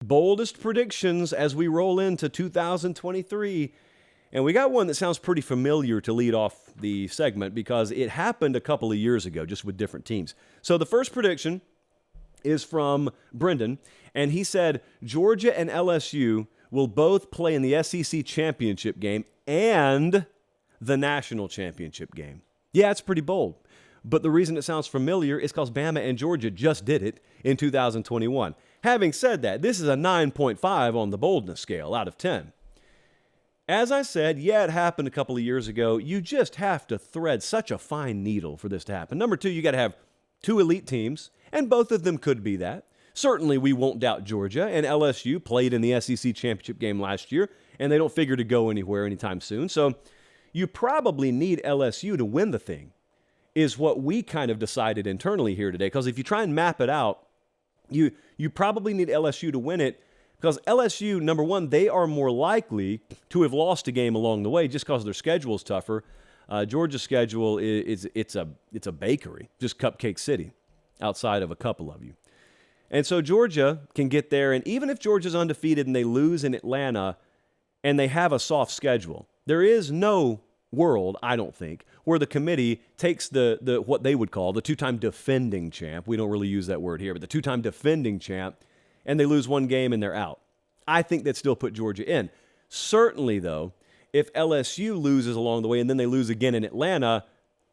Boldest predictions as we roll into 2023. And we got one that sounds pretty familiar to lead off the segment because it happened a couple of years ago, just with different teams. So the first prediction is from Brendan, and he said Georgia and LSU will both play in the SEC championship game and the national championship game. Yeah, it's pretty bold. But the reason it sounds familiar is because Bama and Georgia just did it in 2021. Having said that, this is a 9.5 on the boldness scale out of 10. As I said, yeah, it happened a couple of years ago. You just have to thread such a fine needle for this to happen. Number two, you got to have two elite teams, and both of them could be that. Certainly, we won't doubt Georgia, and LSU played in the SEC championship game last year, and they don't figure to go anywhere anytime soon. So you probably need LSU to win the thing, is what we kind of decided internally here today. Because if you try and map it out, you probably need LSU to win it, because LSU, number one, they are more likely to have lost a game along the way just because their schedule is tougher. Georgia's schedule it's a bakery, just Cupcake City, outside of a couple of you. And so Georgia can get there, and even if Georgia's undefeated and they lose in Atlanta and they have a soft schedule, there is no world, I don't think, where the committee takes the what they would call the two-time defending champ. We don't really use that word here, but the two-time defending champ, and they lose one game and they're out. I think they'd still put Georgia in. Certainly, though, if LSU loses along the way and then they lose again in Atlanta,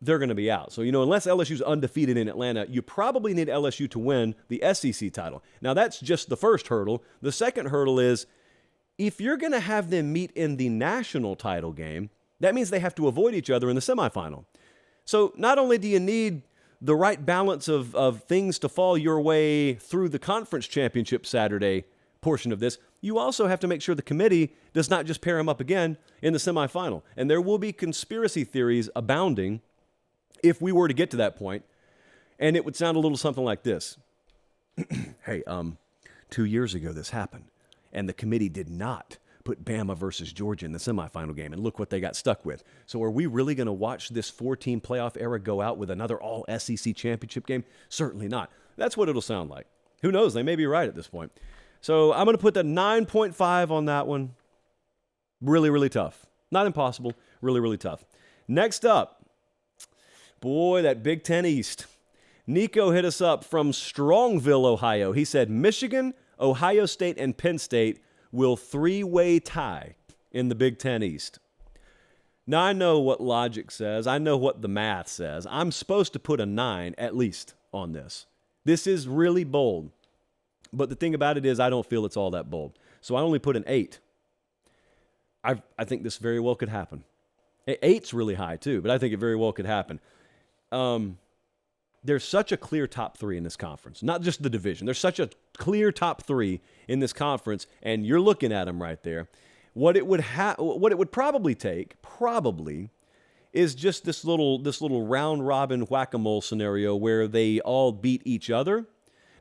they're going to be out. So, unless LSU's undefeated in Atlanta, you probably need LSU to win the SEC title. Now, that's just the first hurdle. The second hurdle is if you're going to have them meet in the national title game, that means they have to avoid each other in the semifinal. So not only do you need the right balance of things to fall your way through the conference championship Saturday portion of this, you also have to make sure the committee does not just pair them up again in the semifinal. And there will be conspiracy theories abounding if we were to get to that point. And it would sound a little something like this. Hey, 2 years ago this happened, and the committee did not put Bama versus Georgia in the semifinal game, and look what they got stuck with. So are we really going to watch this 4-team playoff era go out with another all-SEC championship game? Certainly not. That's what it'll sound like. Who knows? They may be right at this point. So I'm going to put the 9.5 on that one. Really, really tough. Not impossible. Really, really tough. Next up, boy, that Big Ten East. Nico hit us up from Strongville, Ohio. He said Michigan, Ohio State, and Penn State will three-way tie in the Big Ten East. Now, I know what logic says. I know what the math says. I'm supposed to put a 9 at least on this. This is really bold. But the thing about it is I don't feel it's all that bold. So I only put an 8. I think this very well could happen. 8's really high too, but I think it very well could happen. There's such a clear top 3 in this conference, not just the division. There's such a clear top 3 in this conference, and you're looking at them right there. What it would probably take, is just this little round robin whack-a-mole scenario where they all beat each other.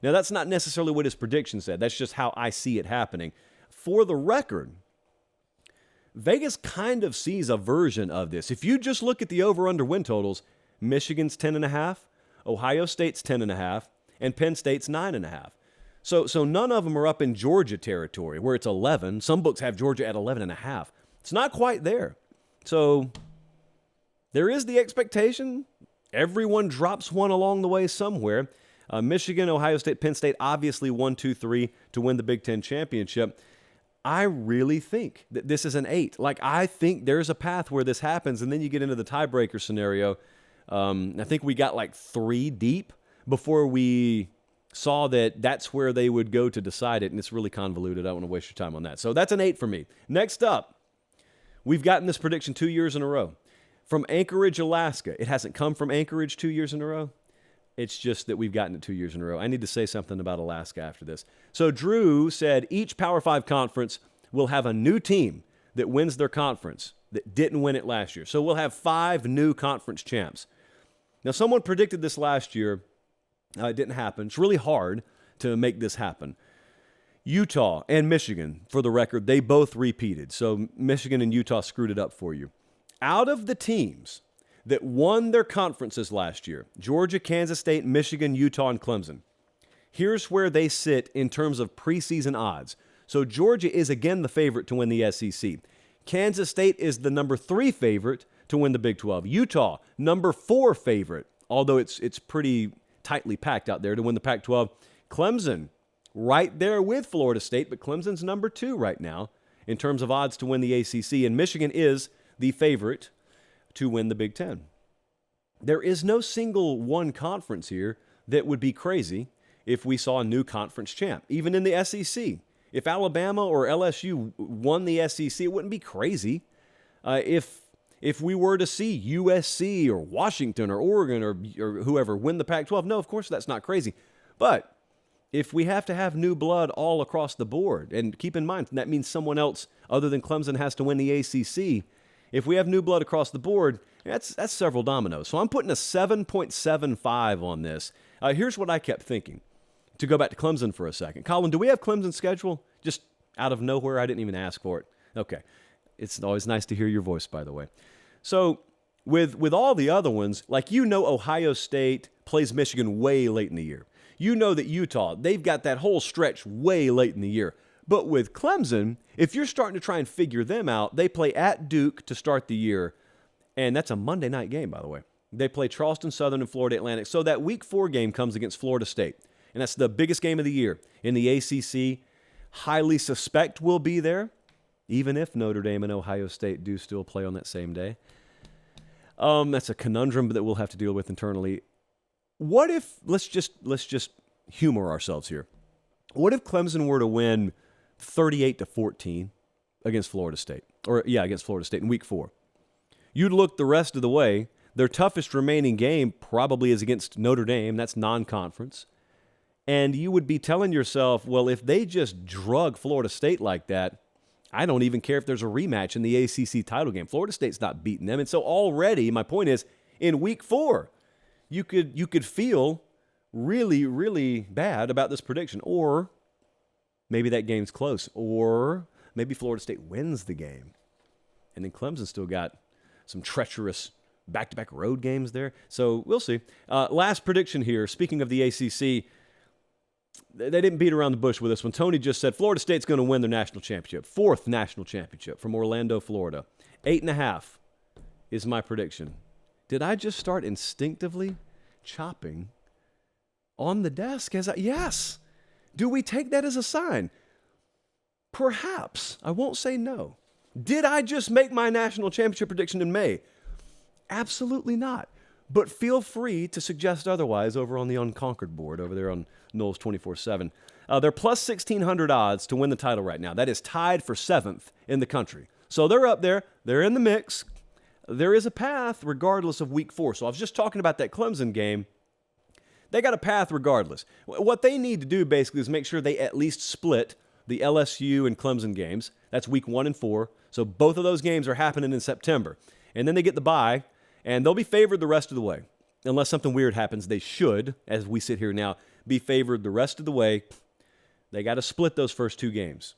Now, that's not necessarily what his prediction said. That's just how I see it happening. For the record, Vegas kind of sees a version of this. If you just look at the over-under win totals, Michigan's 10.5, Ohio State's 10.5, and Penn State's 9.5. So none of them are up in Georgia territory where it's 11. Some books have Georgia at 11.5. It's not quite there. So there is the expectation. Everyone drops one along the way somewhere. Michigan, Ohio State, Penn State, obviously 1, 2, 3 to win the Big Ten championship. I really think that this is an 8. I think there's a path where this happens, and then you get into the tiebreaker scenario. I think we got 3 deep before we saw that that's where they would go to decide it, and it's really convoluted. I don't want to waste your time on that. So that's an 8 for me. Next up, we've gotten this prediction 2 years in a row. From Anchorage, Alaska. It hasn't come from Anchorage 2 years in a row. It's just that we've gotten it 2 years in a row. I need to say something about Alaska after this. So Drew said each Power 5 conference will have a new team that wins their conference that didn't win it last year. So we'll have 5 new conference champs. Now, someone predicted this last year. It didn't happen. It's really hard to make this happen. Utah and Michigan, for the record, they both repeated. So Michigan and Utah screwed it up for you. Out of the teams that won their conferences last year, Georgia, Kansas State, Michigan, Utah, and Clemson, Here's where they sit in terms of preseason odds. So Georgia is again the favorite to win the SEC. Kansas State is the number 3 favorite to win the Big 12. Utah, number 4 favorite, although it's pretty tightly packed out there to win the Pac-12. Clemson, right there with Florida State, but Clemson's number 2 right now in terms of odds to win the ACC, and Michigan is the favorite to win the Big 10. There is no single one conference here that would be crazy if we saw a new conference champ, even in the SEC. If Alabama or LSU won the SEC, it wouldn't be crazy. If we were to see USC or Washington or Oregon or whoever win the Pac-12, no, of course that's not crazy. But if we have to have new blood all across the board, and keep in mind, that means someone else other than Clemson has to win the ACC. If we have new blood across the board, that's several dominoes. So I'm putting a 7.75 on this. Here's what I kept thinking. To go back to Clemson for a second. Colin, do we have Clemson's schedule? Just out of nowhere, I didn't even ask for it. Okay. It's always nice to hear your voice, by the way. So with all the other ones, like Ohio State plays Michigan way late in the year. You know that Utah, they've got that whole stretch way late in the year. But with Clemson, if you're starting to try and figure them out, they play at Duke to start the year. And that's a Monday night game, by the way. They play Charleston Southern and Florida Atlantic. So that Week 4 game comes against Florida State. And that's the biggest game of the year in the ACC. Highly suspect we'll be there, even if Notre Dame and Ohio State do still play on that same day. That's a conundrum that we'll have to deal with internally. What if, let's just humor ourselves here. What if Clemson were to win 38-14 against Florida State? Against Florida State in Week 4. You'd look the rest of the way. Their toughest remaining game probably is against Notre Dame. That's non-conference. And you would be telling yourself, well, if they just drug Florida State like that, I don't even care if there's a rematch in the ACC title game. Florida State's not beating them. And so already, my point is, in Week 4, you could feel really, really bad about this prediction. Or maybe that game's close. Or maybe Florida State wins the game. And then Clemson still got some treacherous back-to-back road games there. So we'll see. Last prediction here, speaking of the ACC, they didn't beat around the bush with this one. Tony just said Florida State's going to win their national championship. 4th national championship from Orlando, Florida. 8.5 is my prediction. Did I just start instinctively chopping on the desk? Yes. Do we take that as a sign? Perhaps. I won't say no. Did I just make my national championship prediction in May? Absolutely not. But feel free to suggest otherwise over on the Unconquered board over there on Knowles 24/7. They're plus 1,600 odds to win the title right now. That is tied for 7th in the country. So they're up there. They're in the mix. There is a path regardless of Week 4. So I was just talking about that Clemson game. They got a path regardless. What they need to do basically is make sure they at least split the LSU and Clemson games. That's Week 1 and 4. So both of those games are happening in September. And then they get the bye. And they'll be favored the rest of the way. Unless something weird happens, they should, as we sit here now, be favored the rest of the way. They got to split those first 2 games.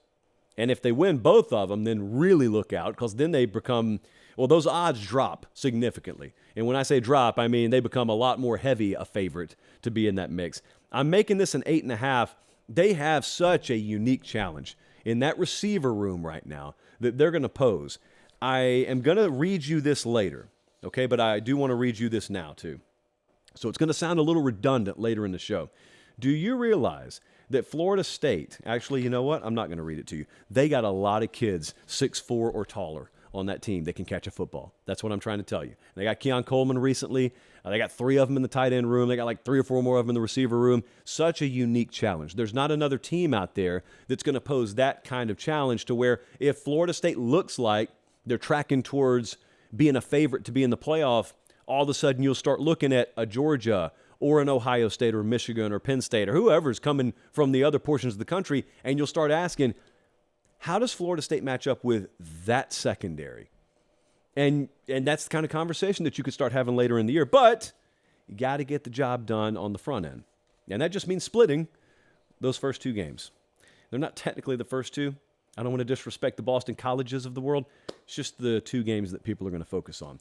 And if they win both of them, then really look out, because then they become, those odds drop significantly. And when I say drop, I mean they become a lot more heavy a favorite to be in that mix. I'm making this an 8.5. They have such a unique challenge in that receiver room right now that they're going to pose. I am going to read you this later. Okay, but I do want to read you this now, too. So it's going to sound a little redundant later in the show. Do you realize that Florida State, actually, you know what? I'm not going to read it to you. They got a lot of kids 6'4" or taller on that team that can catch a football. That's what I'm trying to tell you. They got Keon Coleman recently. They got 3 of them in the tight end room. They got like 3 or 4 more of them in the receiver room. Such a unique challenge. There's not another team out there that's going to pose that kind of challenge to where if Florida State looks like they're tracking towards being a favorite to be in the playoff, all of a sudden you'll start looking at a Georgia or an Ohio State or Michigan or Penn State or whoever's coming from the other portions of the country, and you'll start asking, how does Florida State match up with that secondary? And that's the kind of conversation that you could start having later in the year. But you got to get the job done on the front end. And that just means splitting those first 2 games. They're not technically the first 2. I don't want to disrespect the Boston Colleges of the world. It's just the 2 games that people are going to focus on.